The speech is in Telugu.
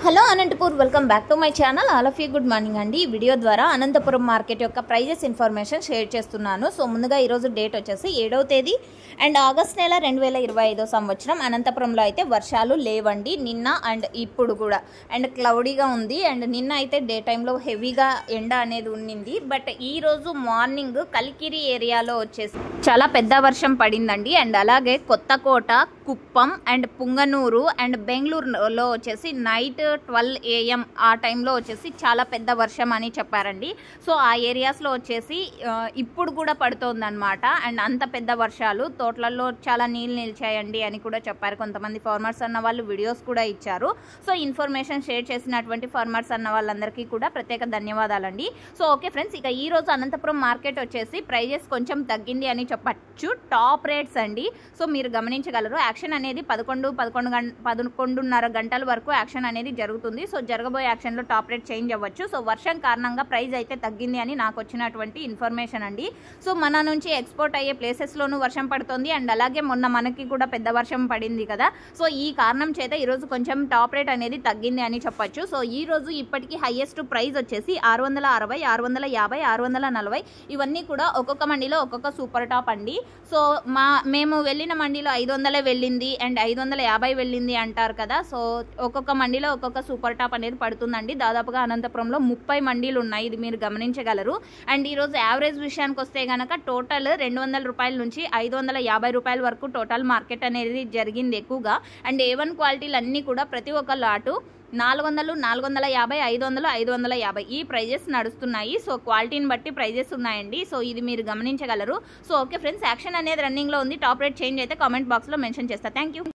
Hello Anantapur, welcome back to my channel. All of you good morning అండి. ఈ వీడియో ద్వారా అనంతపురం మార్కెట్ యొక్క ప్రైజెస్ ఇన్ఫర్మేషన్ షేర్ చేస్తున్నాను. సో ముందుగా ఈరోజు డేట్ వచ్చేసి 7వ తేదీ అండ్ ఆగస్ట్ నెల 2025 సంవత్సరం. అనంతపురంలో అయితే వర్షాలు లేవండి నిన్న అండ్ ఇప్పుడు కూడా. అండ్ క్లౌడీగా ఉంది. అండ్ నిన్న అయితే డే టైంలో హెవీగా ఎండ అనేది ఉన్నింది. బట్ ఈరోజు మార్నింగ్ కలికిరి ఏరియాలో వచ్చేసి చాలా పెద్ద వర్షం పడిందండి. అండ్ అలాగే కొత్తకోట, కుప్పం అండ్ పుంగనూరు అండ్ బెంగళూరులో వచ్చేసి నైట్ 12 AM ఆ టైంలో వచ్చేసి చాలా పెద్ద వర్షం అని చెప్పారండి. సో ఆ ఏరియాస్లో వచ్చేసి ఇప్పుడు కూడా పడుతోందన్నమాట. అండ్ అంత పెద్ద వర్షాలు, తోటలలో చాలా నీళ్ళు నిలిచాయండి అని కూడా చెప్పారు. కొంతమంది ఫార్మర్స్ అన్న వాళ్ళు వీడియోస్ కూడా ఇచ్చారు. సో ఇన్ఫర్మేషన్ షేర్ చేసినటువంటి ఫార్మర్స్ అన్న వాళ్ళందరికీ కూడా ప్రత్యేక ధన్యవాదాలండి. సో ఓకే ఫ్రెండ్స్, ఇక ఈ రోజు అనంతపురం మార్కెట్ వచ్చేసి ప్రైజెస్ కొంచెం తగ్గింది అని చెప్పచ్చు. టాప్ రేట్స్ అండి. సో మీరు గమనించగలరు. యాక్షన్ అనేది 11:30 గంటల వరకు యాక్షన్ అనేది జరుగుతుంది. సో జరగబోయే యాక్షన్లో టాప్ రేట్ చేంజ్ అవ్వచ్చు. సో వర్షం కారణంగా ప్రైస్ అయితే తగ్గింది అని నాకు వచ్చినటువంటి ఇన్ఫర్మేషన్ అండి. సో మన నుంచి ఎక్స్పోర్ట్ అయ్యే ప్లేసెస్లోనూ వర్షం పడుతుంది. అండ్ అలాగే మొన్న మనకి కూడా పెద్ద వర్షం పడింది కదా. సో ఈ కారణం చేత ఈరోజు కొంచెం టాప్ రేట్ అనేది తగ్గింది అని చెప్పచ్చు. సో ఈ రోజు ఇప్పటికీ హైయెస్ట్ ప్రైస్ వచ్చేసి 660, 650, 640 ఇవన్నీ కూడా ఒక్కొక్క మండీలో ఒక్కొక్క సూపర్ టాప్ అండి. సో మేము వెళ్ళిన మండీలో 500 వెళ్ళింది అండ్ 550 వెళ్ళింది అంటారు కదా. సో ఒక్కొక్క మండీలో ఒక్కొక్క సూపర్ టాప్ అనేది పడుతుందండి. దాదాపుగా అనంతపురంలో 30 మండీలు ఉన్నాయి. ఇది మీరు గమనించగలరు. అండ్ ఈరోజు యావరేజ్ విషయానికి వస్తే కనుక టోటల్ 200 రూపాయల నుంచి 550 రూపాయల వరకు టోటల్ మార్కెట్ అనేది జరిగింది ఎక్కువగా. అండ్ A1 క్వాలిటీలు అన్నీ కూడా ప్రతి ఒక్క లాటు 400, 450, 500, 550 ఈ ప్రైజెస్ నడుస్తున్నాయి. సో క్వాలిటీని బట్టి ప్రైజెస్ ఉన్నాయండి. సో ఇది మీరు గమనించగలరు. సో ఓకే ఫ్రెండ్స్, యాక్షన్ అనేది రన్నింగ్లో ఉంది. టాప్ రేట్ చేంజ్ అయితే కామెంట్ బాక్స్లో మెన్షన్ చేస్తా. Thank you.